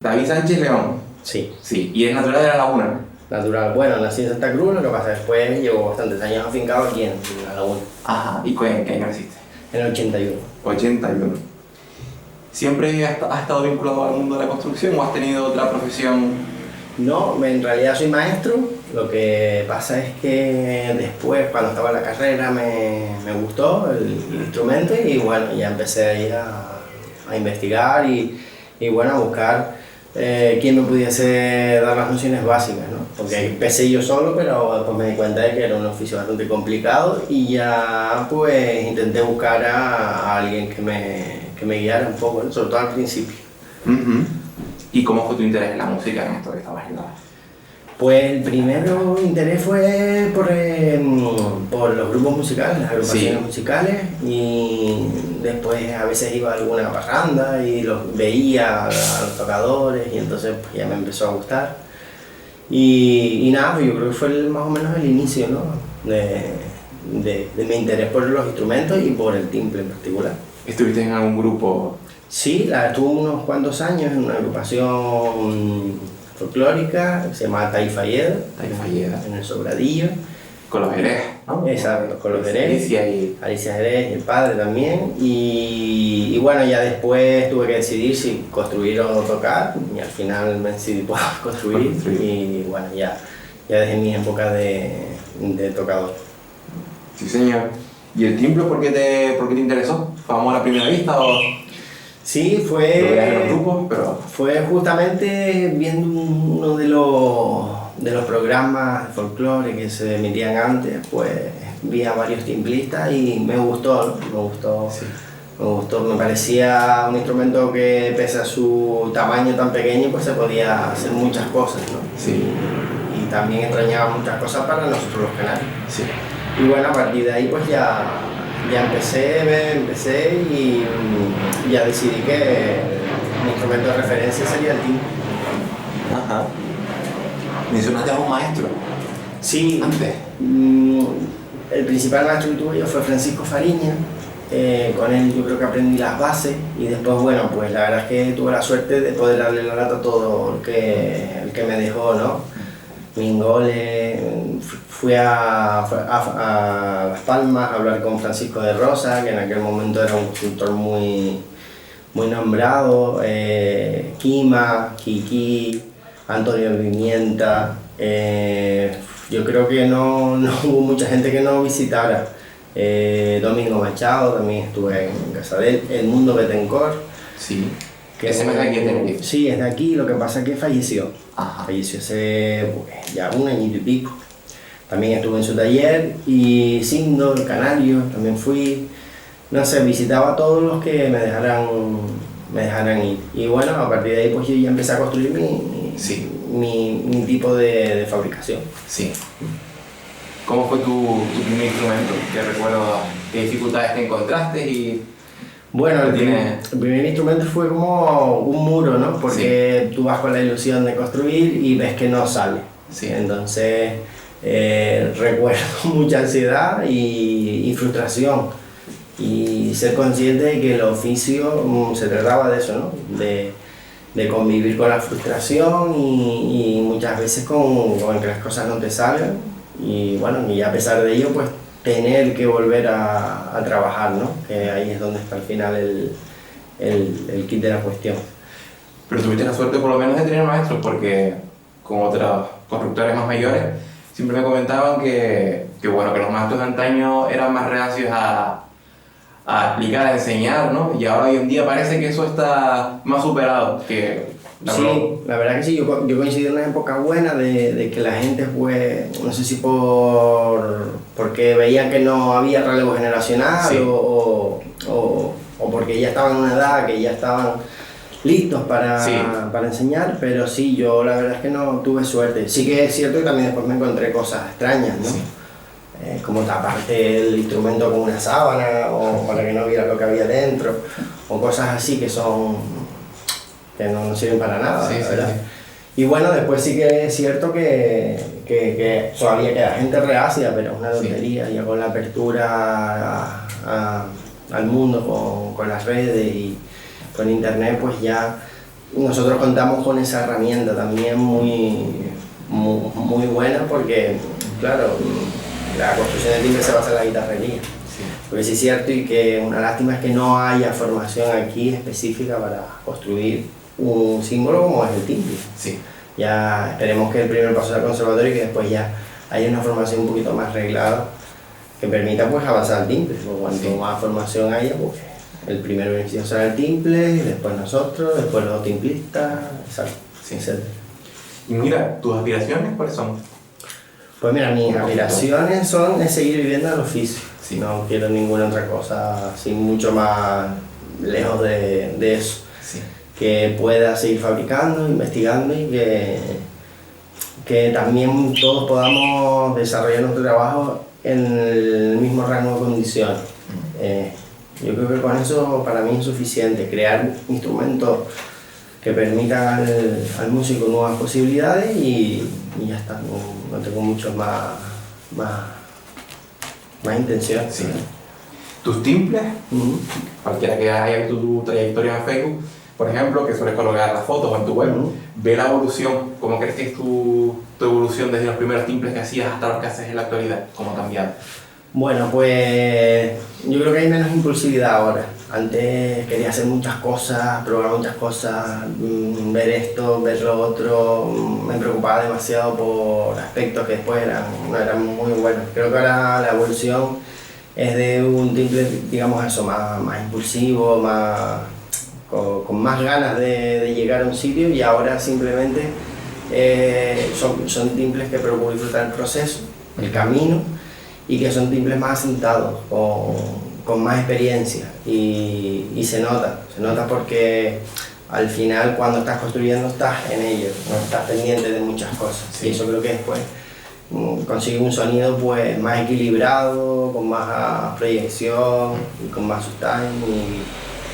David Sánchez León. Sí, Sí, y es natural de La Laguna. natural. Bueno, nací en Santa Cruz, lo que pasa es que después llevo bastantes años afincado aquí en La Laguna, Ajá, ¿y en qué año naciste? en el 81. 81. ¿Siempre has estado vinculado al mundo de la construcción o has tenido otra profesión? No, en realidad soy maestro, lo que pasa es que después, cuando estaba en la carrera, me gustó el instrumento y bueno, ya empecé ahí a investigar y bueno, a buscar quién me pudiese dar las nociones básicas, ¿no? Porque Sí. empecé yo solo, pero después me di cuenta de que era un oficio bastante complicado y ya pues intenté buscar a alguien que me guiara un poco, ¿no? Sobre todo al principio. Ujú. ¿Y cómo fue tu interés en la música en esto que estabas haciendo? Pues el primero interés fue por los grupos musicales, las agrupaciones Sí. musicales, y después a veces iba a alguna parranda y los veía a los tocadores y entonces pues, ya me empezó a gustar. Y nada, pues yo creo que fue más o menos el inicio, ¿no? de mi interés por los instrumentos y por el timbre en particular. ¿Estuviste en algún grupo? Sí, estuve unos cuantos años en una agrupación folclórica que se llama Taifayeda, Taifayeda. en el Sobradillo. Con los Jerez, ¿no? Exacto, con los Jerez. Alicia y... Jerez y el padre también. Y bueno, ya después tuve que decidir si construir o tocar y al final me decidí por construir. Y bueno, ya dejé mi época de tocador. Sí, señor. ¿Y el timbre por qué te interesó? ¿Fue amor a primera vista o...? Sí, Lo veías en los grupos, pero... fue justamente viendo uno de los programas de folclore que se emitían antes, pues vi a varios timbristas y me gustó, Sí. me parecía un instrumento que pese a su tamaño tan pequeño pues se podía hacer muchas cosas, ¿no? Sí. Y también extrañaba muchas cosas para nosotros los canarios. Sí. Y bueno, a partir de ahí pues ya empecé y ya decidí que mi instrumento de referencia sería el timbre. Ajá. ¿Mencionaste a un maestro? Sí, Antes. el principal maestro que tuve yo fue Francisco Fariña. Con él yo creo que aprendí las bases y después, bueno, pues la verdad es que tuve la suerte de poder darle la lata a todo el que me dejó, ¿no? Mingoles, fui a Las Palmas a hablar con Francisco de Rosa, que en aquel momento era un constructor muy nombrado, Quima, Kiki, Antonio Pimienta. Yo creo que no hubo mucha gente que no visitara. Domingo Machado, también estuve en casa de él, Edmundo Betancourt. Sí. Ese no es de aquí de Tenerife. Sí, es de aquí, lo que pasa es que falleció. Ajá. Falleció hace pues, ya un añito y pico. También estuve en su taller y Sindo, el canario, también fui. No sé, visitaba a todos los que me dejaran ir. Y bueno, a partir de ahí pues yo ya empecé a construir mi tipo de fabricación. Sí. ¿Cómo fue tu primer instrumento? ¿Qué recuerdas? ¿Qué dificultades te encontraste? Y... Bueno, el primer instrumento fue como un muro, ¿no? Porque tú vas con la ilusión de construir y ves que no sale. Sí. Entonces, recuerdo mucha ansiedad y frustración. Y ser consciente de que el oficio se trataba de eso, ¿no? De convivir con la frustración y muchas veces con que las cosas no te salgan. Y bueno, y a pesar de ello, pues tener que volver a trabajar, ¿no? Que ahí es donde está al final el kit de la cuestión. Pero tuviste la suerte por lo menos de tener maestros, porque con otros constructores más mayores siempre me comentaban que bueno, que los maestros de antaño eran más reacios a explicar, a enseñar, ¿no? Y ahora hoy en día parece que eso está más superado. Sí, la verdad que sí, yo coincido en una época buena de que la gente pues, no sé si porque veían que no había relevo generacional Sí. o porque ya estaban en una edad que ya estaban listos para enseñar, pero sí, yo la verdad es que no tuve suerte. Sí que es cierto que también después me encontré cosas extrañas, ¿no? Sí. Como taparte el instrumento con una sábana o para que no vieras lo que había dentro, o cosas así que no sirven para nada, Sí, ¿verdad? Sí. Y bueno, después sí que es cierto que todavía queda gente reacia, pero es una tontería, ya con la apertura al mundo, con las redes y con internet, pues ya nosotros contamos con esa herramienta también muy buena porque, claro, la construcción de timbre se basa en la guitarrería. Sí. Porque sí es cierto y que una lástima es que no haya formación aquí específica para construir un símbolo como es el timbre. Sí. Ya esperemos que el primer paso sea el conservatorio y que después ya haya una formación un poquito más reglada que permita pues avanzar al timbre. Cuanto más formación haya, pues el primer beneficio será el timbre, después nosotros, después los timbristas, Sí. etc. Y mira, ¿tus aspiraciones cuáles son? Pues mira, mis aspiraciones son es seguir viviendo el oficio. Sí. No quiero ninguna otra cosa así mucho más lejos de eso. Sí. Que pueda seguir fabricando, investigando y que también todos podamos desarrollar nuestro trabajo en el mismo rango de condiciones. Yo creo que con eso para mí es suficiente, crear instrumentos que permitan al músico nuevas posibilidades y ya está, no tengo mucho más intención. Sí. Tus timbres, Uh-huh. cualquiera que haya visto tu trayectoria en Facebook, por ejemplo, que sueles colocar las fotos o en tu web, ve la evolución. ¿Cómo crees que es tu evolución desde los primeros timbres que hacías hasta los que haces en la actualidad? ¿Cómo ha cambiado? Bueno, pues yo creo que hay menos impulsividad ahora. Antes quería hacer muchas cosas, probar muchas cosas, ver esto, ver lo otro. Me preocupaba demasiado por aspectos que después no eran muy buenos. Creo que ahora la evolución es de un timbre, digamos eso, más impulsivo, con más ganas de llegar a un sitio, y ahora simplemente son timbres que procuro disfrutar el proceso, el camino, y que son timbres más asentados, con más experiencia, y se nota porque al final cuando estás construyendo estás en ello, no estás pendiente de muchas cosas. Sí. Y eso creo que después consigue un sonido pues más equilibrado, con más proyección y con más sustain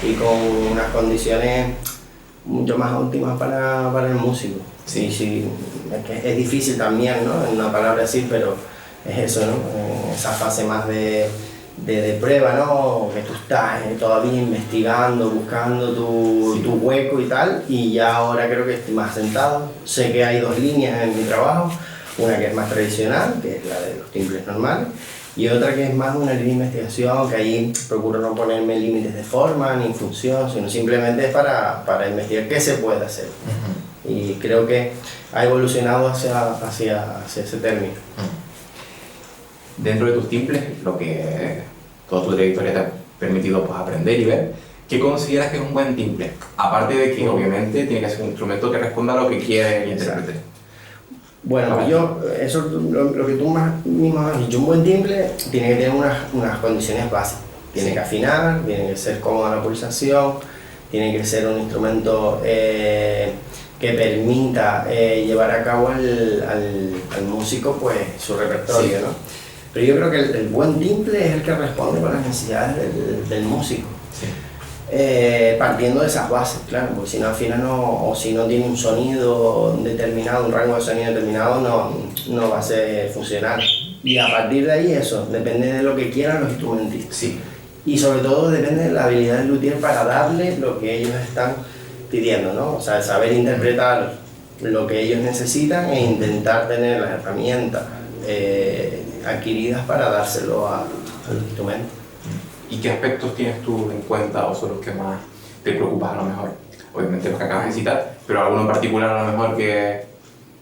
y con unas condiciones mucho más óptimas para el músico. Sí. Y sí, es difícil también, ¿no? En una palabra así, pero es eso, ¿no? Esa fase más de prueba, ¿no? Que tú estás todavía investigando, buscando tu hueco y tal, y ya ahora creo que estoy más sentado. Sé que hay dos líneas en mi trabajo, una que es más tradicional, que es la de los timbres normales, y otra que es más una línea de investigación, que ahí procuro no ponerme límites de forma ni función, sino simplemente es para investigar qué se puede hacer. Uh-huh. Y creo que ha evolucionado hacia ese término. Dentro de tus timbres, lo que toda tu trayectoria te ha permitido pues, aprender y ver, ¿qué consideras que es un buen timbre? Aparte de que obviamente tiene que ser un instrumento que responda a lo que quiere el intérprete. Bueno, eso lo que tú mismo has dicho, un buen timbre tiene que tener unas condiciones básicas. Tiene que afinar, tiene que ser cómoda la pulsación, tiene que ser un instrumento que permita llevar a cabo al músico pues, su repertorio, ¿no? Pero yo creo que el buen timbre es el que responde con las necesidades del músico. Sí. Partiendo de esas bases, claro, porque si no afina o si no tiene un sonido determinado, un rango de sonido determinado, no va a ser funcional. Y a partir de ahí eso, depende de lo que quieran los instrumentistas. Sí. Y sobre todo depende de la habilidad del luthier para darle lo que ellos están pidiendo, ¿no? O sea, saber interpretar lo que ellos necesitan e intentar tener las herramientas adquiridas para dárselo al instrumento. ¿Y qué aspectos tienes tú en cuenta o son los que más te preocupas a lo mejor? Obviamente los que acabas de citar, pero alguno en particular a lo mejor que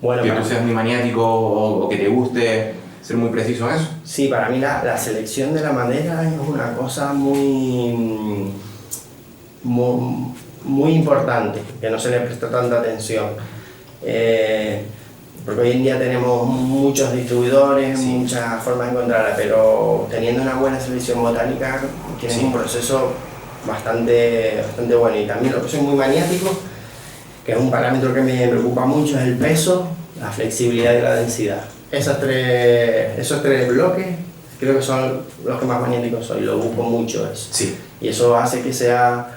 tú seas muy maniático o que te guste ser muy preciso en eso. Sí, para mí la selección de la madera es una cosa muy importante, que no se le presta tanta atención. Porque hoy en día tenemos muchos distribuidores, muchas formas de encontrarla, pero teniendo una buena selección botánica tienes un proceso bastante bueno. Y también lo que soy muy maniático, que es un parámetro que me preocupa mucho, es el peso, la flexibilidad y la densidad. Esos tres bloques creo que son los que más maniáticos soy, lo busco mucho eso. Sí. Y eso hace que sea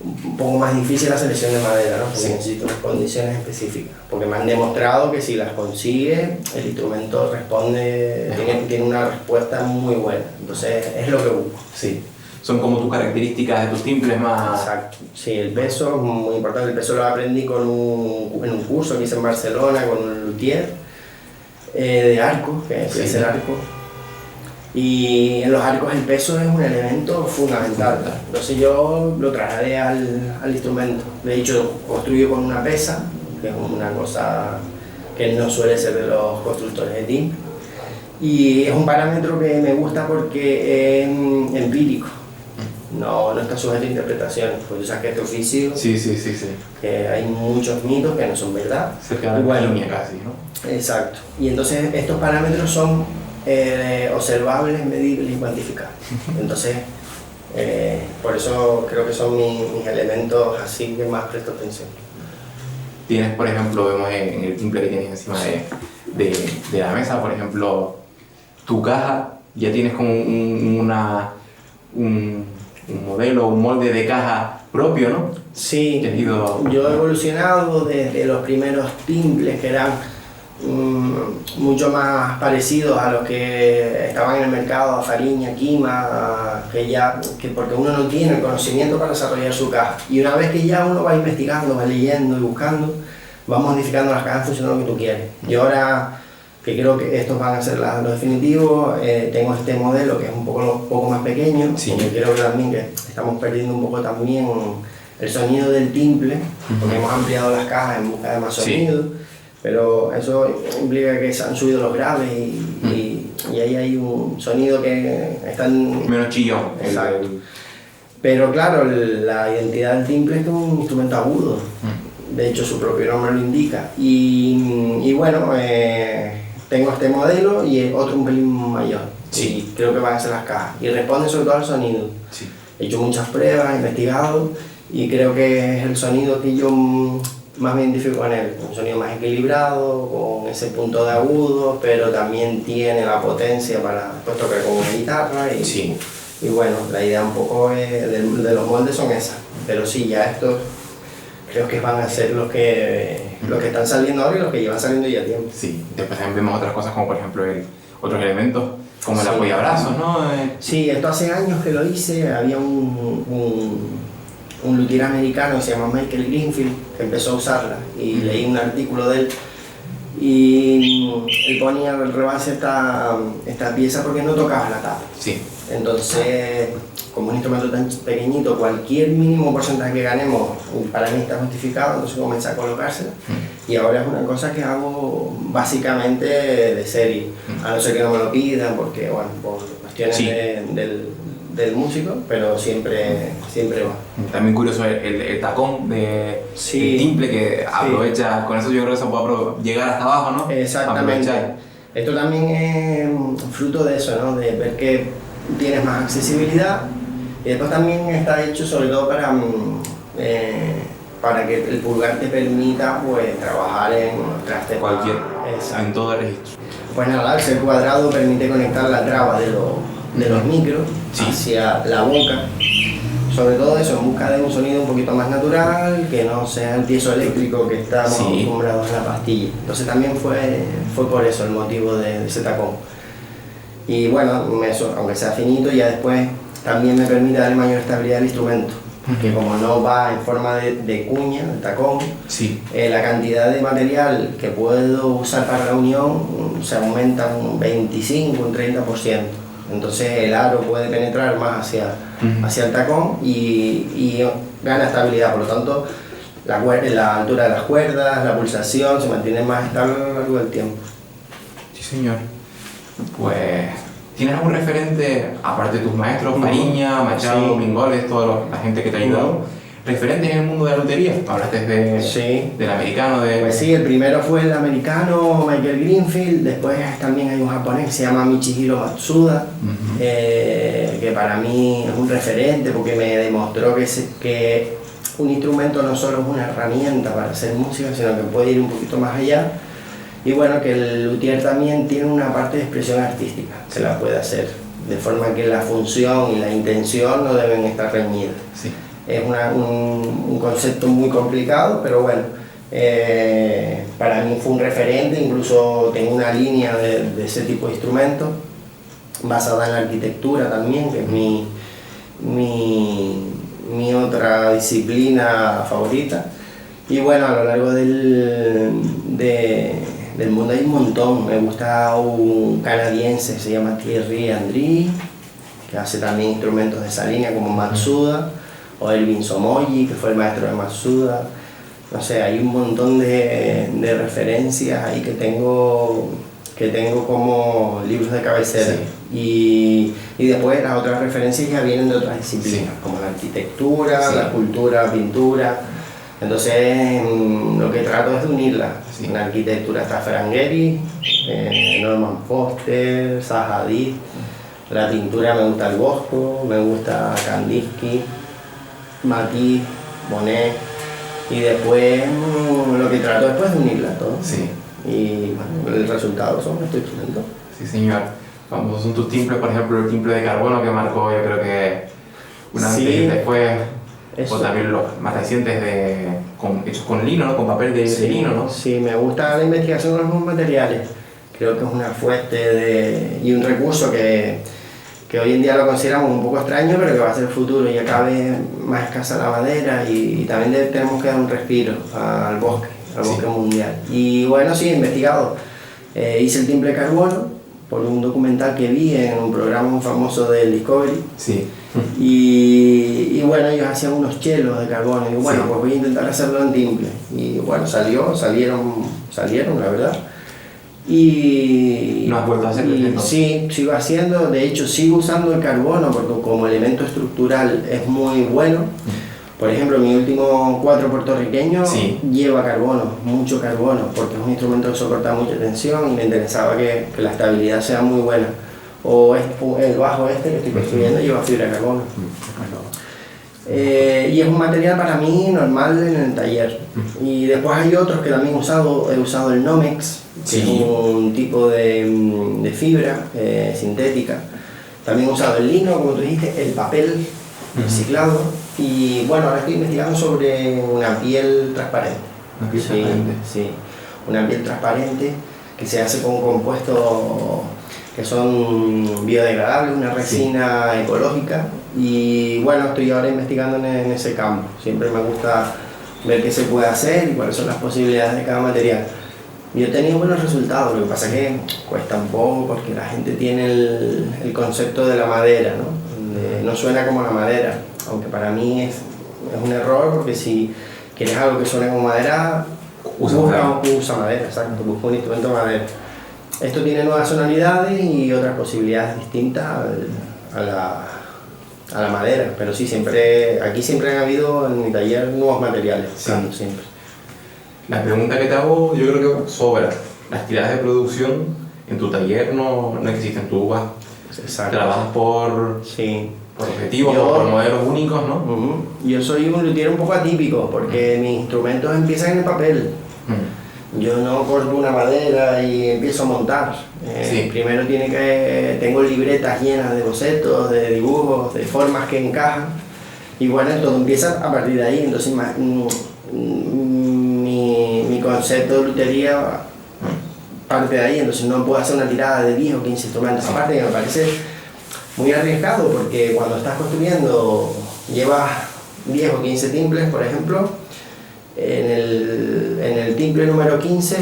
un poco más difícil la selección de madera, ¿no? Porque necesito unas condiciones específicas. Porque me han demostrado que si las consigue, el instrumento responde, tiene una respuesta muy buena. Entonces es lo que busco. Sí. son como tus características de tus timbres más... Exacto, sí, el peso es muy importante. El peso lo aprendí en un curso que hice en Barcelona con un luthier de arco, que es el arco. Y en los arcos el peso es un elemento fundamental. Entonces yo lo trasladé al instrumento. De hecho, construyo con una pesa, que es una cosa que no suele ser de los constructores de timbre. Y es un parámetro que me gusta porque es empírico. No está sujeto a interpretaciones, porque tú sabes que este oficio, Sí. que hay muchos mitos que no son verdad. Cerca de la línea casi, ¿no? Exacto. Y entonces estos parámetros son observables, medibles y cuantificables. Entonces, por eso creo que son mis elementos así que más presto atención. Tienes, por ejemplo, vemos en el timbre que tienes encima de la mesa, por ejemplo, tu caja, ya tienes como un modelo, un molde de caja propio, ¿no? Sí, yo he evolucionado desde los primeros timbres que eran mucho más parecidos a los que estaban en el mercado, a Fariña, Quima, porque uno no tiene el conocimiento para desarrollar su caja. Y una vez que ya uno va investigando, va leyendo y buscando, va modificando las cajas en función de lo que tú quieres. Yo ahora, que creo que estos van a ser los definitivos, tengo este modelo que es un poco más pequeño, porque creo que también que estamos perdiendo un poco también el sonido del timbre, porque hemos ampliado las cajas en busca de más sonido. Pero eso implica que se han subido los graves y ahí hay un sonido que están... menos chillón. Exacto. Pero claro, la identidad del timbre es un instrumento agudo. De hecho, su propio nombre lo indica. Y bueno, tengo este modelo y otro un pelín mayor. Sí. Y creo que van a ser las cajas. Y responden sobre todo al sonido. Sí. He hecho muchas pruebas, he investigado y creo que es el sonido que yo más me identifico con él, un sonido más equilibrado, con ese punto de agudo, pero también tiene la potencia para pues, tocar con una guitarra y bueno, la idea un poco de los moldes son esas, pero sí, ya estos creo que van a ser los que están saliendo ahora y los que llevan saliendo ya tiempo. Sí, después también vemos otras cosas como por ejemplo otros elementos, como el apoyabrazos, ¿no? Sí, esto hace años que lo hice, había un luthier americano que se llama Michael Greenfield, que empezó a usarla y leí un artículo de él y él ponía el rebase esta pieza porque no tocaba la tapa. Sí. Entonces, como un instrumento tan pequeñito, cualquier mínimo porcentaje que ganemos para mí está justificado, entonces comencé a colocársela y ahora es una cosa que hago básicamente de serie, a no ser que no me lo pidan porque, bueno, por cuestiones del músico, pero siempre va. También curioso el tacón el timbre que aprovecha, con eso yo creo que se puede llegar hasta abajo, ¿no? Exactamente. Esto también es fruto de eso, ¿no? De ver que tienes más accesibilidad y después también está hecho sobre todo para que el pulgar te permita pues trabajar en trastes en todo el registro. Pues nada, el ser cuadrado permite conectar la traba de los micros hacia la boca, sobre todo eso, en busca de un sonido un poquito más natural, que no sea el piezoeléctrico que estamos acostumbrados a la pastilla. Entonces también fue por eso el motivo de ese tacón. Y bueno, eso, aunque sea finito, ya después también me permite darle mayor estabilidad al instrumento, que como no va en forma de cuña, el tacón, la cantidad de material que puedo usar para la unión se aumenta un 25, un 30%. Entonces el aro puede penetrar más hacia el tacón y gana estabilidad, por lo tanto la altura de las cuerdas, la pulsación se mantiene más estable a lo largo del tiempo. Sí señor. Pues, ¿tienes algún referente, aparte de tus maestros, Fariña, Machado, Mingoles, toda la gente que te ha ayudado, referentes en el mundo de la lutería? Hablaste del americano, Pues sí, el primero fue el americano Michael Greenfield, después también hay un japonés que se llama Michihiro Matsuda, que para mí es un referente porque me demostró que un instrumento no solo es una herramienta para hacer música, sino que puede ir un poquito más allá. Y bueno, que el luthier también tiene una parte de expresión artística, se la puede hacer, de forma que la función y la intención no deben estar reñidas. Es un concepto muy complicado, pero bueno, para mí fue un referente, incluso tengo una línea de ese tipo de instrumentos, basada en la arquitectura también, que es mi otra disciplina favorita. Y bueno, a lo largo del mundo hay un montón. Me gusta un canadiense, se llama Thierry Andry, que hace también instrumentos de esa línea como Matsuda, o Elvin Somoji, que fue el maestro de Matsuda. No sé, hay un montón de referencias ahí que tengo como libros de cabecera. Sí. Y después las otras referencias ya vienen de otras disciplinas, sí, como la arquitectura, sí, la escultura, pintura. Entonces lo que trato es de unirlas. Sí. En la arquitectura está Frank Gehry, Norman Foster, Zaha Hadid. La pintura me gusta el Bosco, me gusta Kandinsky, Matisse, Monet. Y después lo que trato después es de unirlas todo. Sí. Y bueno, el resultado son estos instrumentos. Sí, señor. Famosos son tus timbres, por ejemplo, el timbre de carbono que marcó, yo creo que una antes y después, o también los más recientes hechos con lino, ¿no? Con papel de lino, ¿no? Sí, me gusta la investigación con los nuevos materiales. Creo que es una fuente y un recurso que hoy en día lo consideramos un poco extraño, pero que va a ser el futuro y cada vez más escasa la madera y también tenemos que dar un respiro al bosque mundial. Y bueno, sí, he investigado. Hice el timbre de carbono por un documental que vi en un programa muy famoso del Discovery. Sí. Y bueno, ellos hacían unos chelos de carbono y bueno, sí, pues voy a intentar hacerlo en timbre. Y bueno, salieron, la verdad. Y ¿no has vuelto a hacerlo? Sí, sigo haciendo, de hecho sigo usando el carbono porque como elemento estructural es muy bueno. Por ejemplo, mi último cuatro puertorriqueño, sí, lleva carbono, mucho carbono, porque es un instrumento que soporta mucha tensión y me interesaba que la estabilidad sea muy buena. O el bajo que estoy construyendo lleva fibra de carbono. Y es un material para mí normal en el taller. Y después hay otros que también he usado el Nomex, que es un tipo de fibra sintética. También he usado el lino, como tú dijiste, el papel reciclado. Y bueno, ahora estoy investigando sobre una piel transparente. ¿Una piel transparente? Sí, una piel transparente que se hace con compuestos que son biodegradables, una resina ecológica. Y bueno, estoy ahora investigando en ese campo. Siempre me gusta ver qué se puede hacer y cuáles son las posibilidades de cada material. Y he tenido buenos resultados, lo que pasa es que cuesta un poco porque la gente tiene el concepto de la madera, ¿no? No suena como la madera, aunque para mí es un error porque si quieres algo que suene como madera, usa madera, exacto, busca un instrumento de madera. Esto tiene nuevas sonoridades y otras posibilidades distintas a la madera, pero sí, aquí siempre han habido en mi taller nuevos materiales, sí, siempre. La pregunta que te hago, yo creo que sobra. Las tiradas de producción en tu taller no existen, tú vas, trabajas por objetivos, por modelos únicos, ¿no? Yo soy un luthier un poco atípico porque mis instrumentos empiezan en el papel. Yo no corto una madera y empiezo a montar. Primero tengo libretas llenas de bocetos, de dibujos, de formas que encajan. Y bueno, todo empieza a partir de ahí. Entonces mi concepto de lutería parte de ahí. Entonces no puedo hacer una tirada de 10 o 15 instrumentos. Aparte que me parece muy arriesgado porque cuando estás construyendo llevas 10 o 15 timbres, por ejemplo. En el timbre número 15,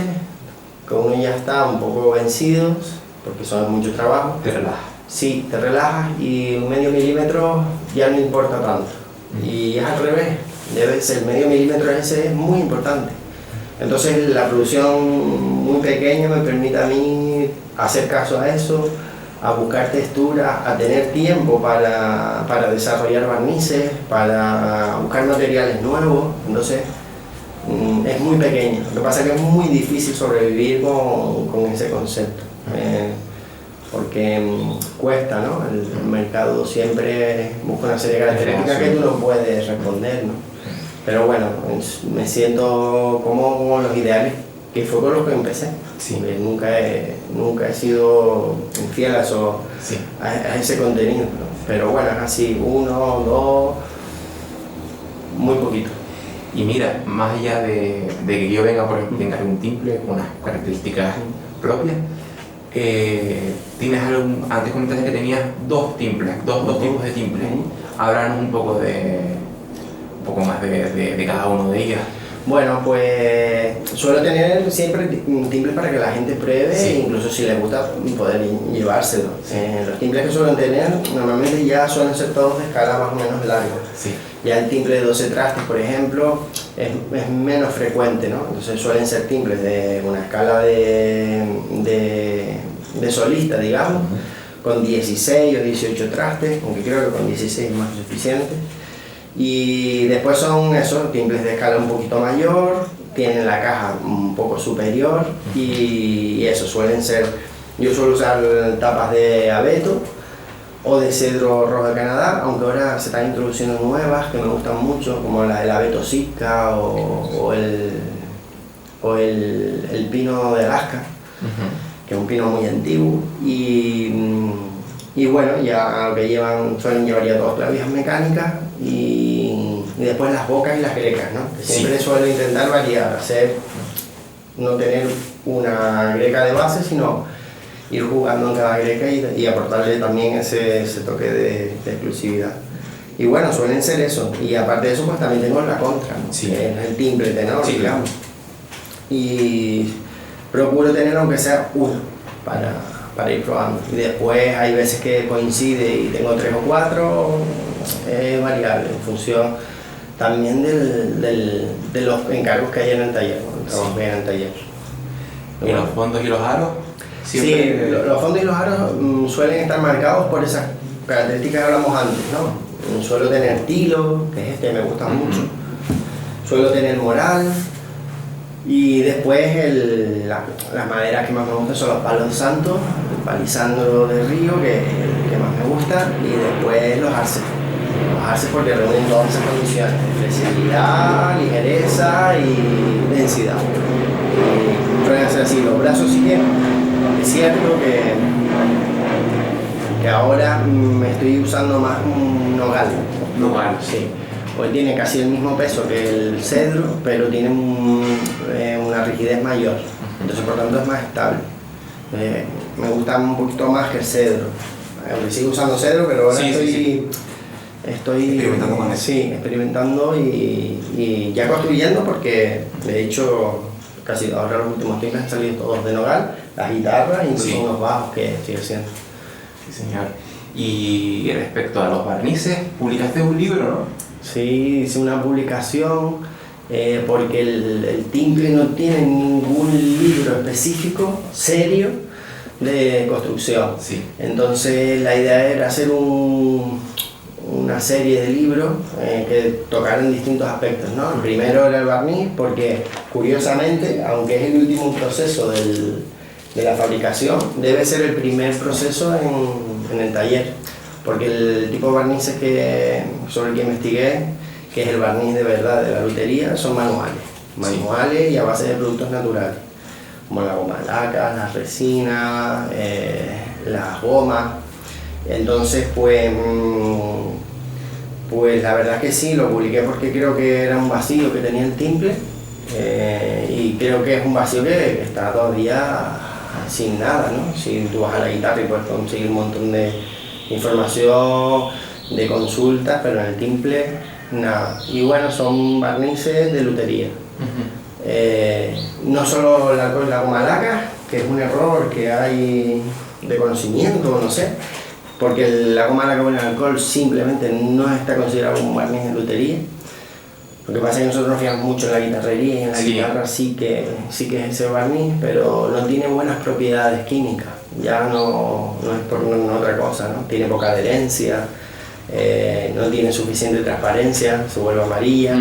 con uno ya está un poco vencido, porque son mucho trabajo. Te relajas. Sí, te relajas y un medio milímetro ya no importa tanto. Y es al revés, el medio milímetro ese es muy importante. Entonces la producción muy pequeña me permite a mí hacer caso a eso, a buscar textura, a tener tiempo para desarrollar barnices, para buscar materiales nuevos. Entonces es muy pequeño, lo que pasa es que es muy difícil sobrevivir con ese concepto, porque cuesta, ¿no? El mercado siempre busca una serie de características que tú no puedes responder, ¿no? Pero bueno, me siento como los ideales que fue con los que empecé. Sí. Nunca he sido infiel a ese contenido, ¿no? Pero bueno, es así, 1, 2, muy poquito. Y mira, más allá de que yo venga, por ejemplo, tenga un timbre con unas características propias, tienes algún, antes comentaste que tenías dos timbres, dos tipos de timbres. Háblanos un poco más de cada uno de ellas. Bueno, pues suelo tener siempre timbres para que la gente pruebe, Sí. incluso si les gusta poder llevárselo. Los timbres que suelen tener normalmente ya suelen ser todos de escala más o menos larga. Sí. Ya el timbre de 12 trastes, por ejemplo, es menos frecuente, ¿no? Entonces suelen ser timbres de una escala de solista, digamos, con 16 o 18 trastes, aunque creo que con 16 es más que suficiente. Y después son esos timbres de escala un poquito mayor, tienen la caja un poco superior y eso suelen ser, yo suelo usar tapas de abeto o de cedro rojo de Canadá, aunque ahora se están introduciendo nuevas que me gustan mucho, como la del abeto Sitka o el pino de Alaska, que es un pino muy antiguo. Y bueno, ya lo que suelen llevar ya todas clavijas mecánicas y después las bocas y las grecas, ¿no? Que siempre suelo intentar variar, no tener una greca de base, sino ir jugando en cada greca y aportarle también ese toque de exclusividad. Y bueno, suelen ser eso. Y aparte de eso, pues también tengo la contra, ¿no? Sí. Que es el timbre tenor, Sí, digamos. Y procuro tener aunque sea uno para ir probando. Y después hay veces que coincide y tengo 3 o 4, es variable en función también de los encargos que hay en el taller, ¿no? Trabajo bien en el taller. ¿Y los fondos y los aros? Sí, los fondos y los aros suelen estar marcados por esas características que hablamos antes, ¿no? Suelo tener tilo, que es este, me gusta mucho. Suelo tener moral. Y después las maderas que más me gustan son los palos santos, el palisandro de río, que es el que más me gusta, y después los arces. Los arces porque reúnen todas esas condiciones, flexibilidad, ligereza y densidad. Suelen ser así, los brazos sí que es cierto que ahora me estoy usando más un nogal. Nogal. Sí. Pues tiene casi el mismo peso que el cedro, pero tiene una rigidez mayor, entonces por tanto es más estable. Me gusta un poquito más que el cedro. Sigo usando cedro, pero ahora estoy experimentando con eso. Sí, experimentando y ya construyendo, porque de hecho casi ahora los últimos tiempos han salido todos de nogal, las guitarras, incluso unos bajos que estoy haciendo. Sí, señor. Y respecto a los barnices, publicaste un libro, ¿no? Sí, hice una publicación porque el timbre no tiene ningún libro específico, serio, de construcción. Sí. Entonces la idea era hacer una serie de libros que tocaran distintos aspectos, ¿no? El primero era el barniz, porque curiosamente, aunque es el último proceso de la fabricación, debe ser el primer proceso en el taller. Porque el tipo de barnices sobre el que investigué, que es el barniz de verdad de la lutería, son manuales y a base de productos naturales, como la goma laca, las resinas, las gomas. Entonces, pues la verdad es que sí, lo publiqué porque creo que era un vacío que tenía el timbre y creo que es un vacío que está todavía sin nada, ¿no? Si tú vas a la guitarra y puedes conseguir un montón de información, de consultas, pero en el timple nada. Y bueno, son barnices de lutería. No solo la goma laca, que es un error que hay de conocimiento, no sé, porque la goma laca con el alcohol simplemente no está considerado un barniz de lutería. Lo que pasa es que nosotros nos fijamos mucho en la guitarrería y en la guitarra sí que es ese barniz, pero no tiene buenas propiedades químicas. Ya no es por otra cosa, ¿no? Tiene poca adherencia, no tiene suficiente transparencia, se vuelve amarilla.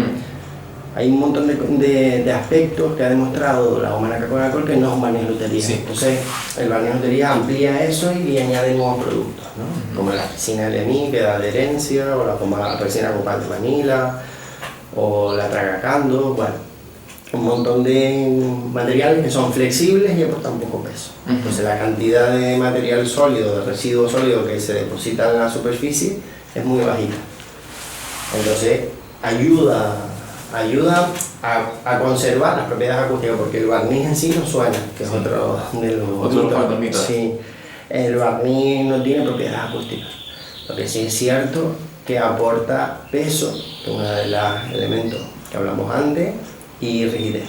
Hay un montón de aspectos que ha demostrado la goma laca con alcohol que no es un barniz de lutería. Sí. Entonces el barniz de lutería amplía eso y añade nuevos productos, ¿no? Como la resina LMI que da adherencia, o la resina copal de vanilla, o la tragacando, bueno, un montón de materiales que son flexibles y aportan poco peso. Entonces la cantidad de material sólido, de residuo sólido que se deposita en la superficie es muy bajita. Entonces ayuda ayuda a conservar las propiedades acústicas, porque el barniz en sí no suena, que es otro de los mitos. Sí, el barniz no tiene propiedades acústicas. Lo que sí es cierto que aporta peso, que es uno de los elementos que hablamos antes, y rigidez.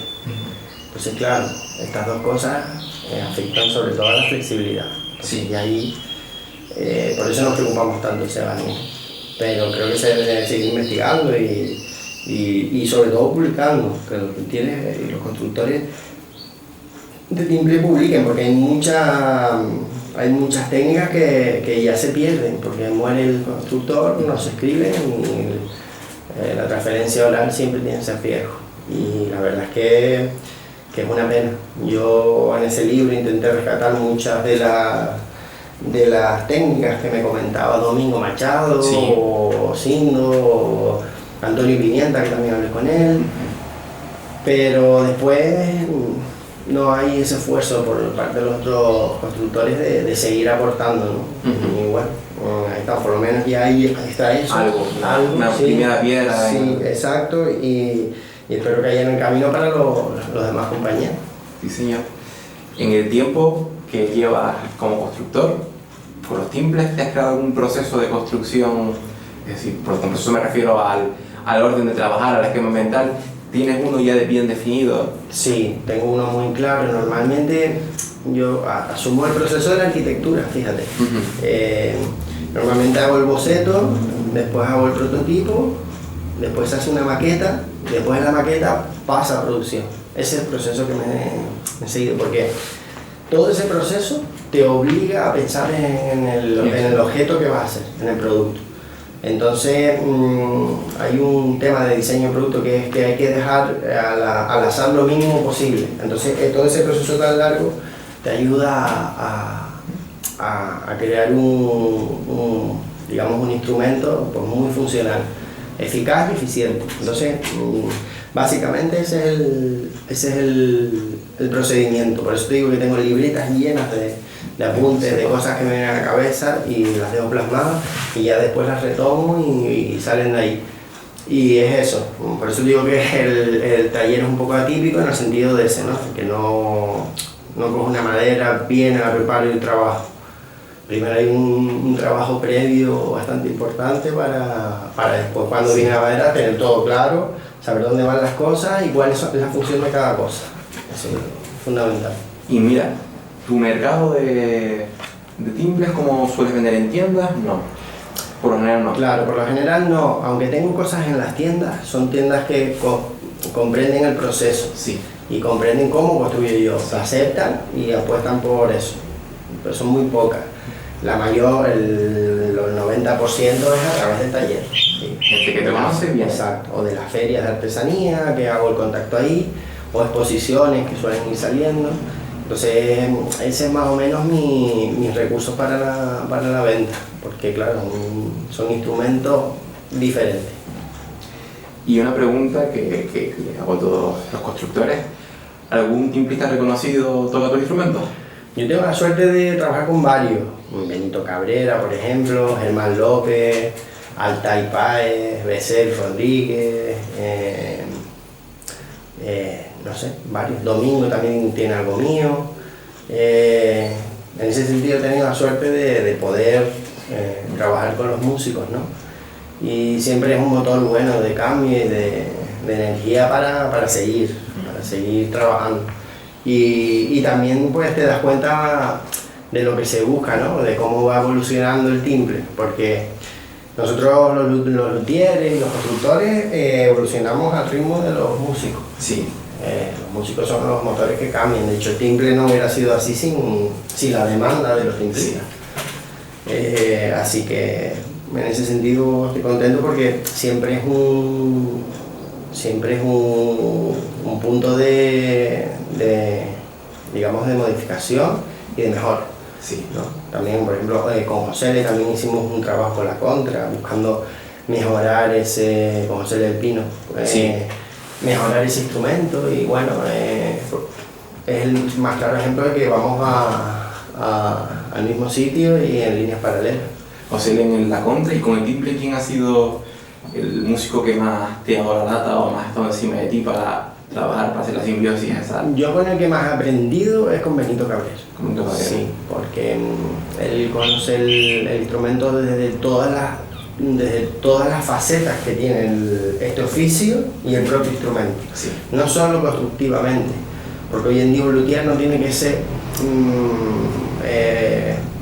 Entonces, claro, estas dos cosas afectan sobre todo a la flexibilidad. Sí. Y ahí, por eso nos preocupamos tanto ese barniz. Pero creo que se debe seguir investigando y sobre todo publicando, que los tienes y los constructores de timbre publiquen, porque hay muchas técnicas que ya se pierden, porque muere el constructor, no se escriben y la transferencia oral siempre tiene ese riesgo. Y la verdad es que es una pena. Yo en ese libro intenté rescatar muchas de las técnicas que me comentaba Domingo Machado, sí, o Sindo, o Antonio Pimienta, que también hablé con él, pero después no hay ese esfuerzo por parte de los otros constructores de seguir aportando, ¿no? Y bueno, ahí está, por lo menos ya ahí está eso. Algo, una sí, primera piedra. Sí, exacto, y espero que haya en el camino para los demás compañeros. Sí, señor. En el tiempo que llevas como constructor, con los timbres, ¿te has creado algún proceso de construcción? Es decir, por proceso me refiero al orden de trabajar, al esquema mental. ¿Tienes uno ya bien definido? Sí, tengo uno muy claro. Normalmente yo asumo el proceso de la arquitectura, fíjate. Normalmente hago el boceto, después hago el prototipo, después se hace una maqueta, después de la maqueta pasa a producción. Ese es el proceso que me he seguido, porque todo ese proceso te obliga a pensar en el objeto que vas a hacer, en el producto. Entonces hay un tema de diseño de producto que es que hay que dejar al azar lo mínimo posible. Entonces todo ese proceso tan largo te ayuda a crear digamos, un instrumento pues, muy funcional, eficaz y eficiente. Entonces básicamente ese es el procedimiento. Por eso te digo que tengo libretas llenas de apuntes, de cosas que me vienen a la cabeza y las dejo plasmadas y ya después las retomo y salen de ahí. Y es eso, por eso digo que el taller es un poco atípico en el sentido de ese, ¿no? Que no cojo una madera, viene, la preparo y trabajo. Primero hay un trabajo previo bastante importante para después, cuando viene la madera, tener todo claro, saber dónde van las cosas y cuál es la función de cada cosa. Eso es fundamental. Y mira, ¿tu mercado de timbres como sueles vender en tiendas? No, por lo general no. Claro, por lo general no, aunque tengo cosas en las tiendas, son tiendas que comprenden el proceso, sí, y comprenden cómo construyo yo, se aceptan y apuestan por eso, pero son muy pocas. La mayor, los 90% es a través del taller. Sí. Gente que te conoce bien. Exacto, o de las ferias de artesanía, que hago el contacto ahí, o exposiciones que suelen ir saliendo. Entonces, ese es más o menos mis recursos para la venta, porque claro, son instrumentos diferentes. Y una pregunta que le hago a todos los constructores, ¿algún timbrista reconocido toca tu instrumento? Yo tengo la suerte de trabajar con varios, Benito Cabrera, por ejemplo, Germán López, Altay Páez, Becel Rodríguez, no sé, varios. Domingo también tiene algo mío. En ese sentido he tenido la suerte de poder trabajar con los músicos, ¿no? Y siempre es un motor bueno de cambio y de energía para seguir trabajando. Y también pues te das cuenta de lo que se busca, ¿no? De cómo va evolucionando el timbre, porque nosotros los luthieres y los constructores evolucionamos al ritmo de los músicos. Sí. Los músicos son los motores que cambian. De hecho, el timbre no hubiera sido así sin la demanda de los timbristas. Sí. Así que en ese sentido estoy contento porque siempre es un punto digamos, de modificación y de mejora. Sí. ¿No? También, por ejemplo, con José también hicimos un trabajo con la contra, buscando mejorar con José del Pino. Sí. Mejorar ese instrumento y bueno, es el más claro ejemplo de que vamos al mismo sitio y en líneas paralelas. O sea, en la contra y con el timbre, ¿quién ha sido el músico que más te ha dado la lata o más ha estado encima de ti para trabajar, para hacer la simbiosis esa? Yo con el que más he aprendido es con Benito Cabrera. Con Benito Cabrera. Sí, porque él conoce el instrumento desde todas las facetas que tiene este oficio y el propio instrumento. Sí. No solo constructivamente, porque hoy en día un luthier no tiene que ser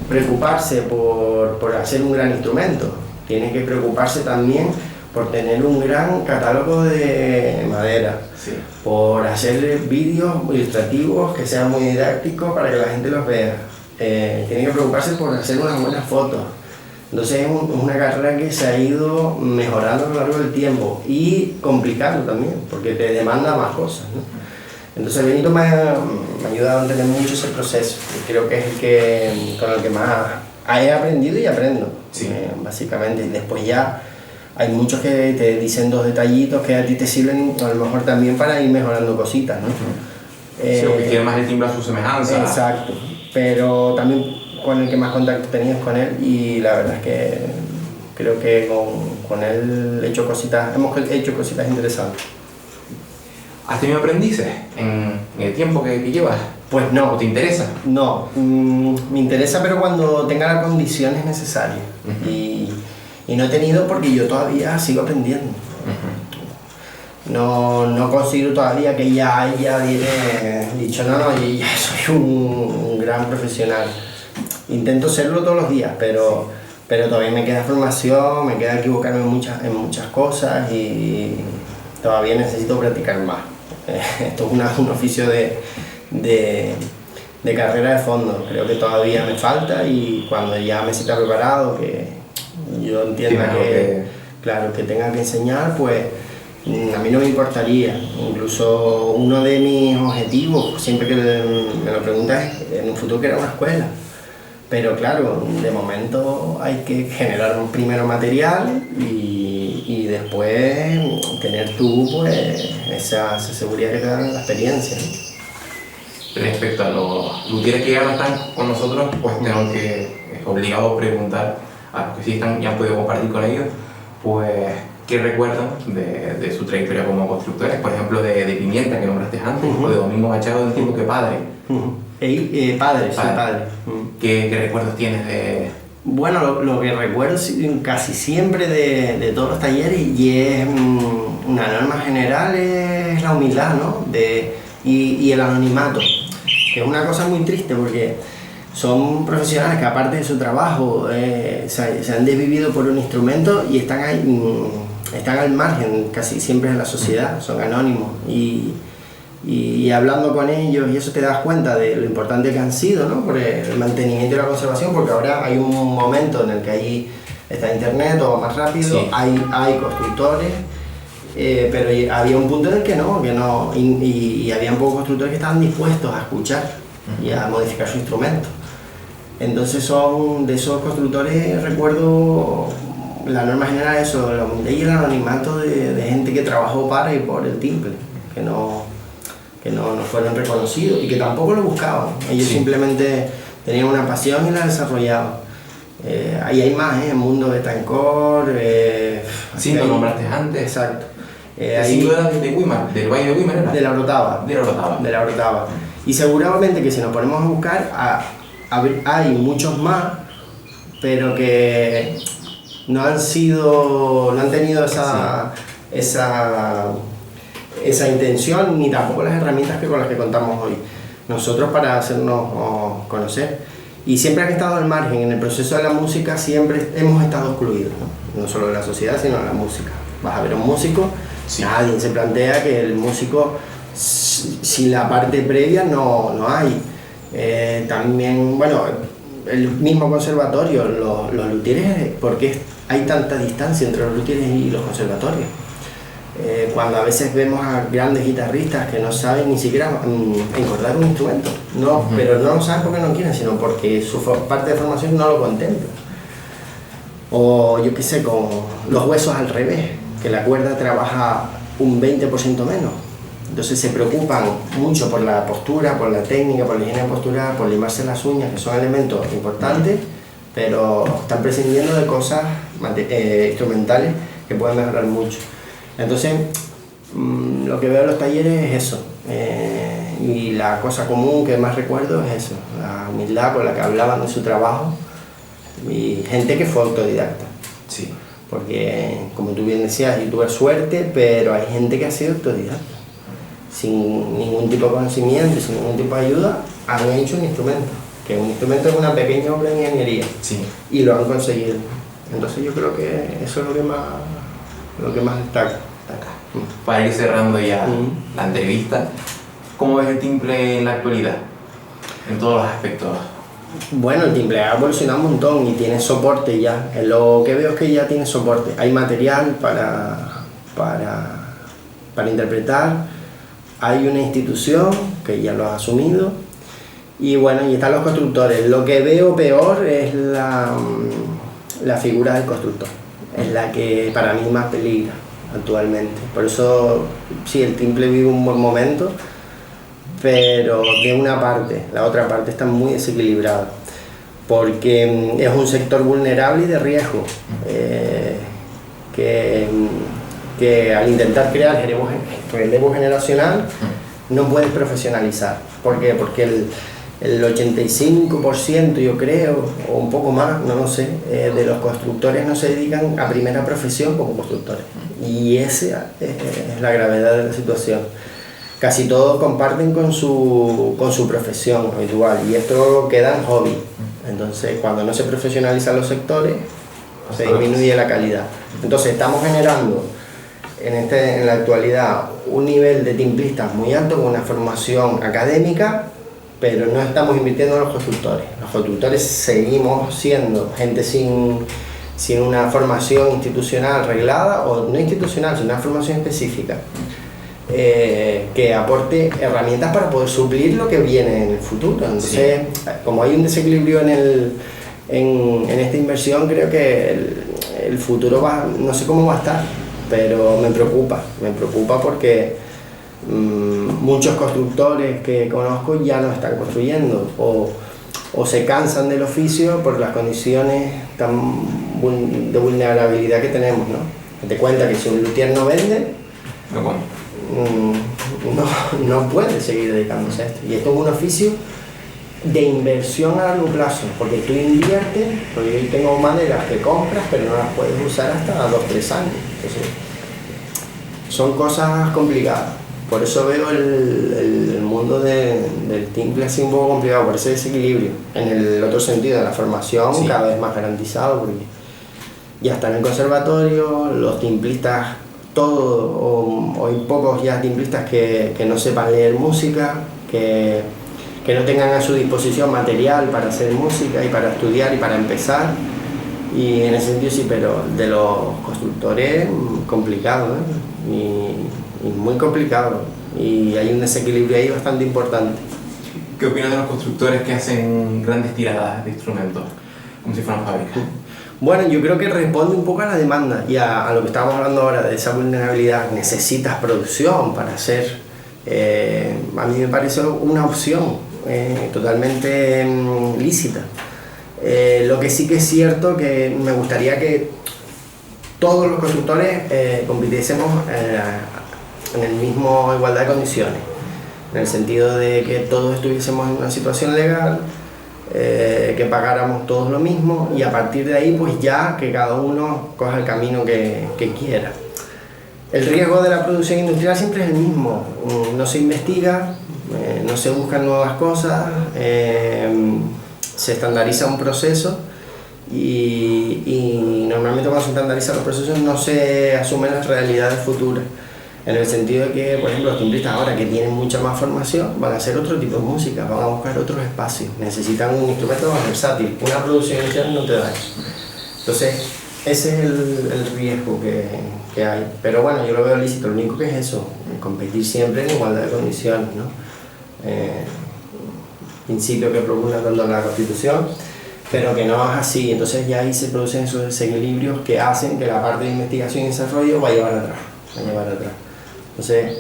preocuparse por hacer un gran instrumento, tiene que preocuparse también por tener un gran catálogo de madera, Sí. por hacer vídeos ilustrativos que sean muy didácticos para que la gente los vea, tiene que preocuparse por hacer unas buenas fotos. Entonces es una carrera que se ha ido mejorando a lo largo del tiempo y complicando también, porque te demanda más cosas, ¿no? Entonces Benito me ha ayudado a entender mucho ese proceso y creo que es con el que más he aprendido y aprendo, Sí. básicamente. Y después ya hay muchos que te dicen 2 detallitos que a ti te sirven a lo mejor también para ir mejorando cositas, ¿no? Sí, o que tiene más el timbre a su semejanza. Exacto, pero también con el que más contacto tenía es con él y la verdad es que creo que con él hemos hecho cositas interesantes. ¿Has tenido aprendices en el tiempo que llevas? Pues no. ¿O te interesa? No, me interesa pero cuando tenga las condiciones necesarias. Y no he tenido porque yo todavía sigo aprendiendo. No considero todavía que ya haya dicho no, yo ya soy un gran profesional. Intento serlo todos los días, pero todavía me queda formación, me queda equivocarme en muchas cosas y todavía necesito practicar más. Esto es un oficio de carrera de fondo, creo que todavía me falta y cuando ya me sienta preparado, que yo entienda que tenga que enseñar, pues a mí no me importaría. Incluso uno de mis objetivos, siempre que me lo preguntas, es en un futuro crear una escuela. Pero claro, de momento hay que generar un primero material y después tener tú pues esa seguridad que te da la experiencia, ¿no? Respecto a los luthieres que ya no están con nosotros, pues tengo que, es obligado preguntar a los que sí están y han podido compartir con ellos, pues qué recuerdan de su trayectoria como constructores, por ejemplo de Pimienta que nombraste antes, o de Domingo Machado, entiendo que padre. Padre. ¿Qué recuerdos tienes de...? Bueno, lo que recuerdo casi siempre de todos los talleres y es una norma general es la humildad, ¿no? Y el anonimato, que es una cosa muy triste porque son profesionales que aparte de su trabajo se han desvivido por un instrumento y están ahí, están al margen casi siempre de la sociedad, son anónimos y hablando con ellos y eso te das cuenta de lo importante que han sido, ¿no? Por el mantenimiento y la conservación, porque ahora hay un momento en el que ahí está internet, todo más rápido, sí. hay constructores, pero había un punto en el que no y había pocos constructores que estaban dispuestos a escuchar y a modificar su instrumento. Entonces son de esos constructores, recuerdo la norma general, eso, la humildad y el anonimato de gente que trabajó para y por el timbre, que no fueron reconocidos y que tampoco lo buscaban, ellos simplemente tenían una pasión y la desarrollaban. Ahí hay más, el mundo de Tancor, sí, lo nombraste antes. Exacto. Ahí de Weimar, del Valle de Weimar, ¿era? De la Orotava. De la Orotava. Y seguramente que si nos ponemos a buscar, hay muchos más, pero que no han tenido esa intención ni tampoco las herramientas con las que contamos hoy nosotros para hacernos conocer, y siempre han estado al margen. En el proceso de la música siempre hemos estado excluidos, no solo de la sociedad sino de la música. Vas a ver a un músico, nadie se plantea que el músico sin la parte previa no hay. También, bueno, el mismo conservatorio, los luthieres, ¿por qué hay tanta distancia entre los luthieres y los conservatorios? Cuando a veces vemos a grandes guitarristas que no saben ni siquiera encordar un instrumento, pero no lo saben porque no quieren, sino porque su parte de formación no lo contempla. O yo qué sé, con los huesos al revés, que la cuerda trabaja un 20% menos. Entonces se preocupan mucho por la postura, por la técnica, por la higiene postural, por limarse las uñas, que son elementos importantes, pero están prescindiendo de cosas instrumentales que puede mejorar mucho. Entonces, lo que veo en los talleres es eso. Y la cosa común que más recuerdo es eso, la humildad con la que hablaban de su trabajo y gente que fue autodidacta. Sí. Porque, como tú bien decías, yo tuve suerte, pero hay gente que ha sido autodidacta. Sin ningún tipo de conocimiento, sin ningún tipo de ayuda, han hecho un instrumento. Que un instrumento es una pequeña obra de ingeniería. Sí. Y lo han conseguido. Entonces yo creo que eso es lo que más destaca. Para ir cerrando ya la entrevista, ¿cómo ves el timple en la actualidad? En todos los aspectos. Bueno, el timple ha evolucionado un montón y tiene soporte ya. Lo que veo es que ya tiene soporte. Hay material para interpretar, hay una institución que ya lo ha asumido y bueno, y están los constructores. Lo que veo peor es la figura del constructor. Es la que para mí más peligra actualmente. Por eso sí, el timple vive un buen momento, pero de una parte, la otra parte está muy desequilibrada, porque es un sector vulnerable y de riesgo, que al intentar crear relevo generacional no puedes profesionalizar. ¿Por qué? Porque el 85% yo creo, o un poco más, no lo sé, de los constructores no se dedican a primera profesión como constructores, y esa es la gravedad de la situación. Casi todos comparten con su profesión habitual y esto queda en hobby. Entonces, cuando no se profesionalizan los sectores, se disminuye la calidad. Entonces, estamos generando en la actualidad un nivel de timplistas muy alto con una formación académica, pero no estamos invirtiendo en los constructores. Los constructores seguimos siendo gente sin una formación institucional reglada, o no institucional, sino una formación específica. Que aporte herramientas para poder suplir lo que viene en el futuro. Entonces, como hay un desequilibrio en esta inversión, creo que el futuro no sé cómo va a estar, pero me preocupa porque muchos constructores que conozco ya no están construyendo o se cansan del oficio por las condiciones de vulnerabilidad que tenemos, ¿no? Te cuenta que si un luthier no vende, no puede seguir dedicándose a esto. Y esto es un oficio de inversión a largo plazo, porque tú inviertes, porque yo tengo maderas que compras, pero no las puedes usar hasta 2 o 3 años. Entonces, son cosas complicadas. Por eso veo el mundo del timple así un poco complicado, por ese desequilibrio. En el otro sentido, de la formación, cada vez más garantizado, porque ya están en el conservatorio, los timplistas, o hay pocos ya timplistas que no sepan leer música, que no tengan a su disposición material para hacer música y para estudiar y para empezar. Y en ese sentido sí, pero de los constructores, complicado, ¿eh? Y muy complicado. Y hay un desequilibrio ahí bastante importante. ¿Qué opinas de los constructores que hacen grandes tiradas de instrumentos, como si fueran fábricas? Bueno, yo creo que responde un poco a la demanda y a lo que estábamos hablando ahora de esa vulnerabilidad. Necesitas producción para hacer. A mí me parece una opción totalmente lícita. Lo que sí que es cierto que me gustaría que todos los constructores compitiésemos en el mismo igualdad de condiciones, en el sentido de que todos estuviésemos en una situación legal, que pagáramos todos lo mismo y a partir de ahí pues ya que cada uno coja el camino que quiera. El riesgo de la producción industrial siempre es el mismo, no se investiga, no se buscan nuevas cosas, se estandariza un proceso y normalmente cuando se estandarizan los procesos no se asumen las realidades futuras. En el sentido de que, por ejemplo, los timbristas ahora que tienen mucha más formación van a hacer otro tipo de música, van a buscar otros espacios, necesitan un instrumento más versátil, una producción inicial no te da eso. Entonces, ese es el riesgo que hay. Pero bueno, yo lo veo lícito, lo único que es eso, competir siempre en igualdad de condiciones, ¿no? Principio que propugna tanto la Constitución, pero que no es así. Entonces ya ahí se producen esos desequilibrios que hacen que la parte de investigación y desarrollo va a llevar atrás. Entonces,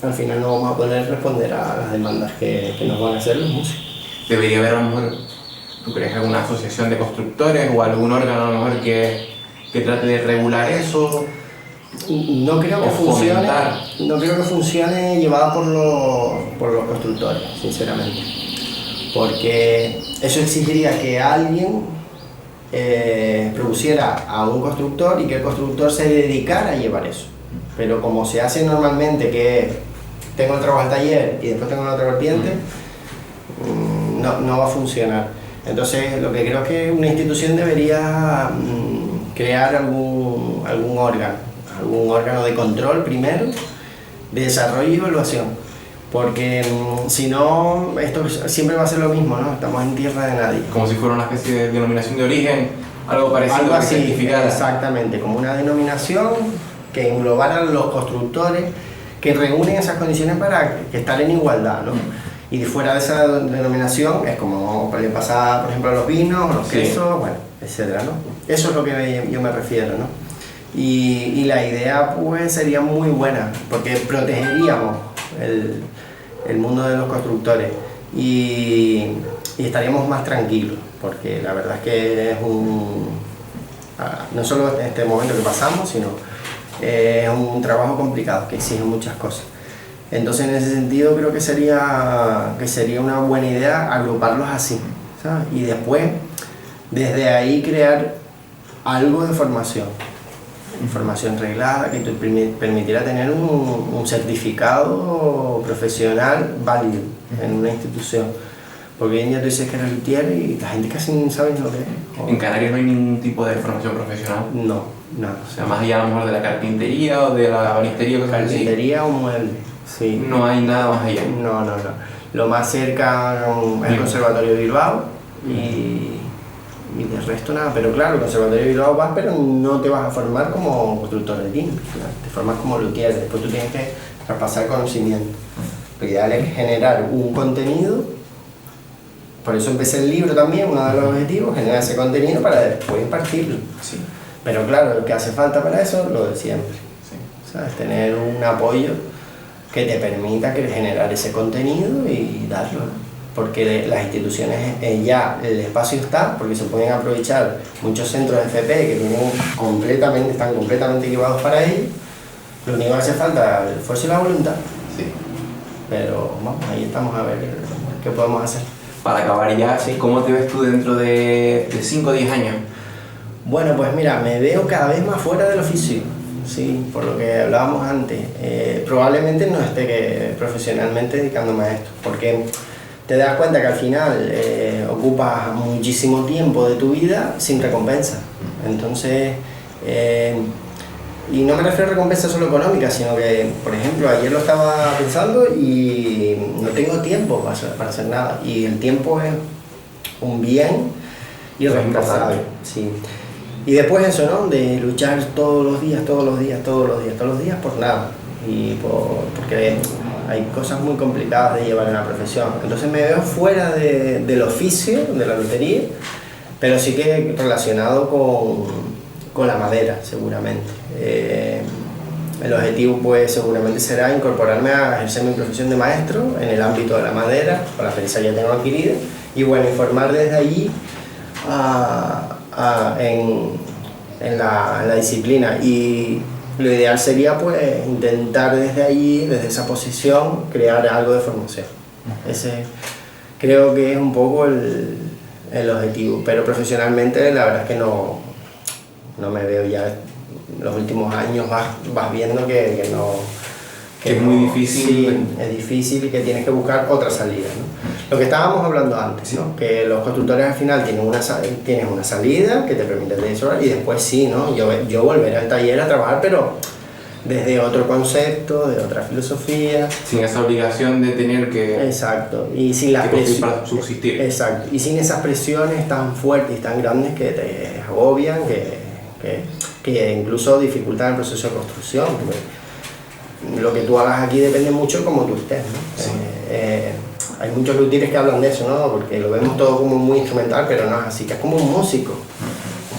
al final no vamos a poder responder a las demandas que nos van a hacer los músicos. Debería haber, a lo mejor, ¿tú crees alguna asociación de constructores o algún órgano a lo mejor que que trate de regular eso. No creo que O funcione, fomentar. no creo que funcione llevada por los constructores, sinceramente. Porque eso exigiría que alguien propusiera a un constructor y que el constructor se dedicara a llevar eso. Pero como se hace normalmente, que tengo el trabajo al taller y después tengo la otra vertiente, no va a funcionar. Entonces, lo que creo es que una institución debería crear algún órgano de control primero, de desarrollo y evaluación. Porque si no, esto siempre va a ser lo mismo, ¿no? Estamos en tierra de nadie. Como si fuera una especie de denominación de origen, algo parecido Algo a así, certificada. exactamente, como una denominación que englobara a los constructores que reúnen esas condiciones para que estar en igualdad, ¿no? Y fuera de esa denominación es como le pasa, por ejemplo, a los vinos, los quesos, bueno, etcétera, ¿no? Eso es lo que yo me refiero, ¿no? Y la idea pues sería muy buena, porque protegeríamos el mundo de los constructores y estaríamos más tranquilos, porque la verdad es que es no solo este momento que pasamos, sino es un trabajo complicado que exige muchas cosas. Entonces, en ese sentido, creo que sería una buena idea agruparlos así, ¿sabes? Y después, desde ahí, crear algo de formación reglada que te permitiera tener un certificado profesional válido en una institución. Porque hoy en día tú dices que eres luthier y la gente casi no sabe lo que es. En Canarias no hay ningún tipo de formación profesional. No, nada. O sea, más allá a lo mejor de la carpintería o de la banistería, cosas así. Carpintería o mueble, sí. No hay nada más allá. No. Lo más cerca es el Conservatorio de Bilbao y del resto nada. Pero claro, el Conservatorio de Bilbao vas, pero no te vas a formar como constructor de timbre, te formas como luthier. Después tú tienes que traspasar conocimiento. Lo ideal es generar un contenido. Por eso empecé el libro también, uno de los objetivos, generar ese contenido para después impartirlo. Sí. Pero claro, lo que hace falta para eso, lo de siempre. Sí. ¿Sabes? Tener un apoyo que te permita generar ese contenido y darlo, ¿no? Porque las instituciones ya el espacio está, porque se pueden aprovechar muchos centros de FP que están completamente equipados para ello. Lo único que hace falta es el esfuerzo y la voluntad. Sí. Pero vamos, ahí estamos a ver qué podemos hacer. Para acabar ya, ¿cómo te ves tú dentro de 5 o 10 años? Bueno, pues mira, me veo cada vez más fuera del oficio, sí, por lo que hablábamos antes. Probablemente no esté profesionalmente dedicándome a esto, porque te das cuenta que al final ocupas muchísimo tiempo de tu vida sin recompensa. Entonces, y no me refiero a recompensa solo económica, sino que, por ejemplo, ayer lo estaba pensando y no tengo tiempo para hacer nada. Y el tiempo es un bien irreemplazable. Sí. Y después eso, ¿no? De luchar todos los días por nada. Porque hay cosas muy complicadas de llevar en la profesión. Entonces me veo fuera del oficio, de la lutería, pero sí que relacionado con la madera, seguramente. El objetivo pues seguramente será incorporarme a ejercer mi profesión de maestro en el ámbito de la madera, con la experiencia que ya tengo adquirida, y bueno, informar desde allí en la disciplina. Y lo ideal sería pues intentar desde allí, desde esa posición, crear algo de formación. Ese creo que es un poco el objetivo, pero profesionalmente la verdad es que no me veo ya. Los últimos años vas viendo que es muy difícil. Sí, es difícil y que tienes que buscar otra salida, ¿no? Lo que estábamos hablando antes, ¿no? Que los constructores al final tienen una salida que te permite asesorar y después sí, ¿no? Yo volveré al taller a trabajar, pero desde otro concepto, de otra filosofía. Sin esa obligación de tener que... Exacto. Y sin las presiones para subsistir. Exacto. Y sin esas presiones tan fuertes y tan grandes que te agobian, que incluso dificultan el proceso de construcción. Lo que tú hagas aquí depende mucho de cómo tú estés, ¿no? Sí. Hay muchos luthieres que hablan de eso, ¿no? Porque lo vemos todo como muy instrumental, pero no es así, que es como un músico.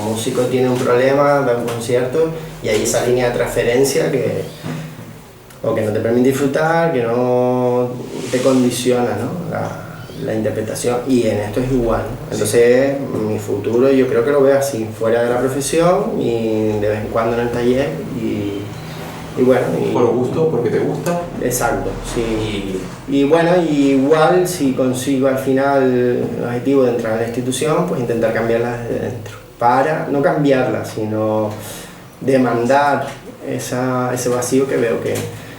Un músico tiene un problema, da un concierto y hay esa línea de transferencia que no te permite disfrutar, que no te condiciona, ¿no? la interpretación, y en esto es igual, ¿no? Entonces mi futuro yo creo que lo veo así, fuera de la profesión y de vez en cuando en el taller y bueno... Por gusto, porque te gusta. Exacto, sí. Y bueno, y igual si consigo al final el objetivo de entrar a la institución, pues intentar cambiarla desde dentro, para no cambiarla, sino demandar ese vacío que veo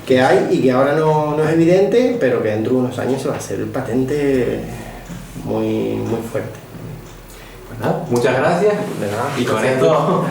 que hay y que ahora no es evidente, pero que dentro de unos años se va a hacer patente muy, muy fuerte. Pues nada, muchas gracias. De nada. Y con esto